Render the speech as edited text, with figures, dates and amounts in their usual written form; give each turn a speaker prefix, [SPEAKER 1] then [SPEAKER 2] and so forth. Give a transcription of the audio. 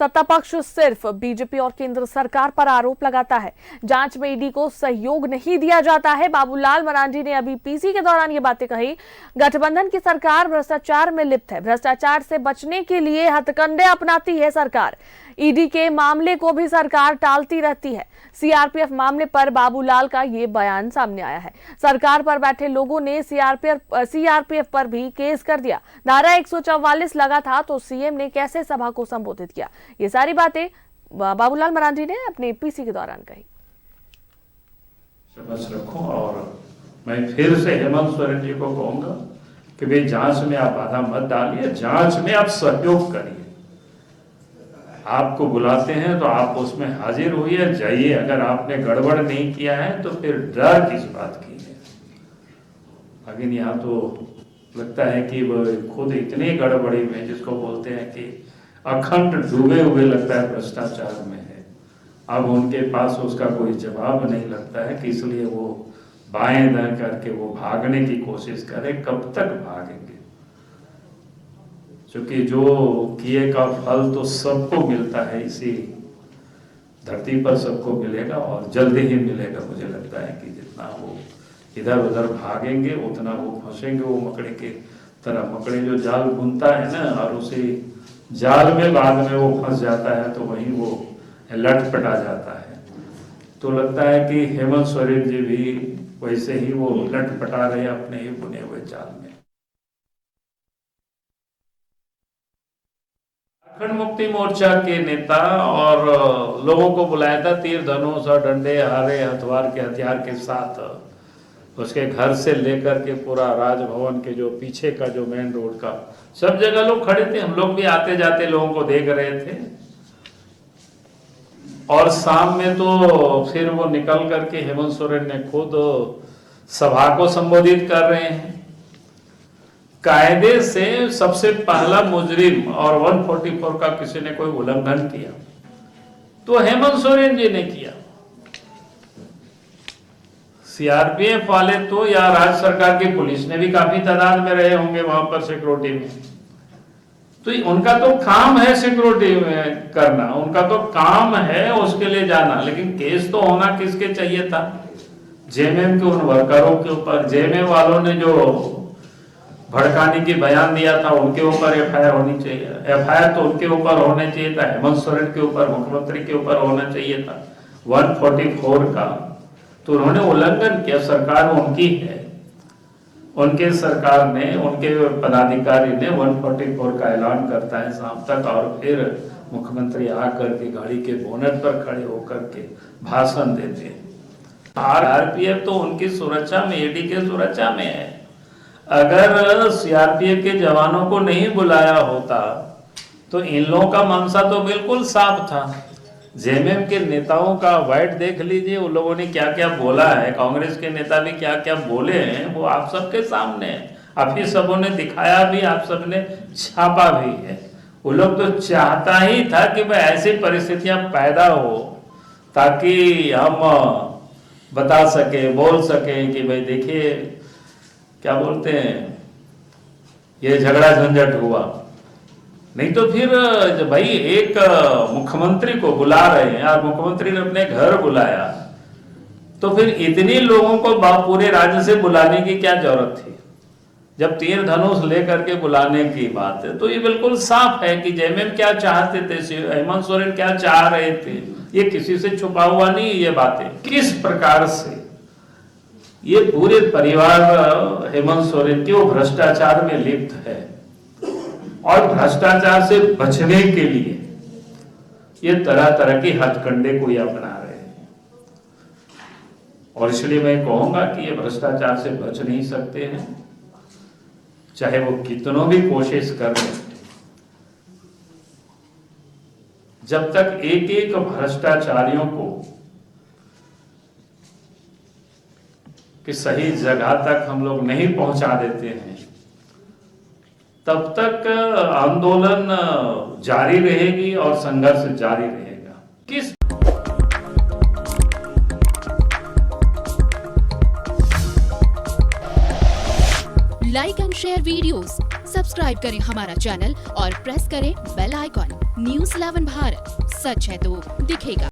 [SPEAKER 1] सत्ता पक्ष सिर्फ बीजेपी और केंद्र सरकार पर आरोप लगाता है। जांच में ईडी को सहयोग नहीं दिया जाता है। बाबूलाल मरांडी ने अभी पीसी के दौरान ये बातें कही। गठबंधन की सरकार भ्रष्टाचार में लिप्त है। भ्रष्टाचार से बचने के लिए हथकंडे अपनाती है सरकार। ईडी के मामले को भी सरकार टालती रहती है। सीआरपीएफ मामले पर बाबूलाल का ये बयान सामने आया है। सरकार पर बैठे लोगों ने सीआरपीएफ पर भी केस कर दिया। धारा 144 लगा था तो सीएम ने कैसे सभा को संबोधित किया, ये सारी बातें बाबूलाल मरांडी ने अपने पीसी के दौरान कही।
[SPEAKER 2] समझ रखो और मैं फिर से हेमंत सोरेन जी को कहूंगा कि भाई जांच में आप बाधा मत डालिए, जांच में आप सहयोग करिए। आपको बुलाते हैं तो आप उसमें हाजिर होइए, जाइए। अगर आपने गड़बड़ नहीं किया है तो फिर डर किस बात की है। लेकिन यहाँ तो लगता है कि वो खुद इतनी गड़बड़ी में, जिसको बोलते हैं कि अखंड डूबे हुए लगता है, भ्रष्टाचार में है। अब उनके पास उसका कोई जवाब नहीं लगता है कि इसलिए वो बाएं दाएं करके वो भागने की कोशिश करें। कब तक भागेंगे? क्योंकि जो किए का फल तो सबको मिलता है, इसी धरती पर सबको मिलेगा और जल्दी ही मिलेगा। मुझे लगता है कि जितना वो इधर उधर भागेंगे उतना वो फंसेंगे। वो मकड़े के तरह, मकड़े जो जाल बुनता है ना और उसी जाल में बाद में वो फंस जाता है तो वहीं वो लटपटा जाता है। तो लगता है कि हेमंत सोरेन जी भी वैसे ही वो लटपटा रहे अपने ही बुने हुए जाल में। झारखंड मुक्ति मोर्चा के नेता और लोगों को बुलाया था तीर धनुष और डंडे हारे हथवार के हथियार के साथ। उसके घर से लेकर के पूरा राजभवन के जो पीछे का जो मेन रोड का सब जगह लोग खड़े थे। हम लोग भी आते जाते लोगों को देख रहे थे। और शाम में तो फिर वो निकल करके हेमंत सोरेन ने खुद सभा को संबोधित कर रहे हैं। कायदे से सबसे पहला मुजरिम और 144 का किसी ने कोई उल्लंघन किया तो हेमंत सोरेन जी ने किया। सीआरपीएफ वाले तो या राज्य सरकार की पुलिस ने भी काफी तादाद में रहे होंगे वहां पर सिक्योरिटी में। तो उनका तो काम है सिक्योरिटी में करना, उनका तो काम है उसके लिए जाना। लेकिन केस तो होना किसके चाहिए था? जेएमएम के उन वर्करों के ऊपर। जेएमएम वालों ने जो भड़काने की बयान दिया था उनके ऊपर एफआईआर होनी चाहिए। एफआईआर तो उनके ऊपर होना चाहिए था, हेमंत सोरेन के ऊपर, मुख्यमंत्री के ऊपर होना चाहिए था 144 का। तो उन्होंने उल्लंघन किया। सरकार उनकी है, उनके सरकार ने, उनके पदाधिकारी ने 144 का ऐलान करता है शाम तक और फिर मुख्यमंत्री आकर के गाड़ी के बोनट पर खड़े होकर के भाषण देते हैं। आरपीएफ तो उनकी सुरक्षा में, ईडी के सुरक्षा में है। अगर सीआरपीएफ के जवानों को नहीं बुलाया होता तो इन लोगों का मंशा तो बिल्कुल साफ था। जेएमएम के नेताओं का वाइट देख लीजिए, उन लोगों ने क्या क्या बोला है। कांग्रेस के नेता भी क्या क्या बोले हैं वो आप सबके सामने है। आप ही सबों ने दिखाया भी, आप सबने छापा भी है। वो लोग तो चाहता ही था कि भाई ऐसी परिस्थितियां पैदा हो ताकि हम बता सके, बोल सके कि भाई देखिए क्या बोलते हैं, ये झगड़ा झंझट हुआ। नहीं तो फिर भाई एक मुख्यमंत्री को बुला रहे हैं और मुख्यमंत्री ने अपने घर बुलाया तो फिर इतने लोगों को पूरे राज्य से बुलाने की क्या जरूरत थी? जब तीर धनुष लेकर के बुलाने की बात है तो ये बिल्कुल साफ है कि जेएमएम क्या चाहते थे, हेमंत सोरेन क्या चाह रहे थे। ये किसी से छुपा हुआ नहीं। ये बातें किस प्रकार से ये पूरे परिवार हेमंत सोरेन के वो भ्रष्टाचार में लिप्त है और भ्रष्टाचार से बचने के लिए ये तरह तरह की हथकंडे को ये अपना रहे हैं। और इसलिए मैं कहूंगा कि ये भ्रष्टाचार से बच नहीं सकते हैं, चाहे वो कितनों भी कोशिश कर लें। जब तक एक एक भ्रष्टाचारियों को कि सही जगह तक हम लोग नहीं पहुंचा देते हैं तब तक आंदोलन जारी रहेगी और संघर्ष जारी रहेगा। किस
[SPEAKER 3] like and share videos, subscribe करें हमारा चैनल और प्रेस करें बेल आइकॉन। न्यूज़ 11 भारत, सच है तो दिखेगा।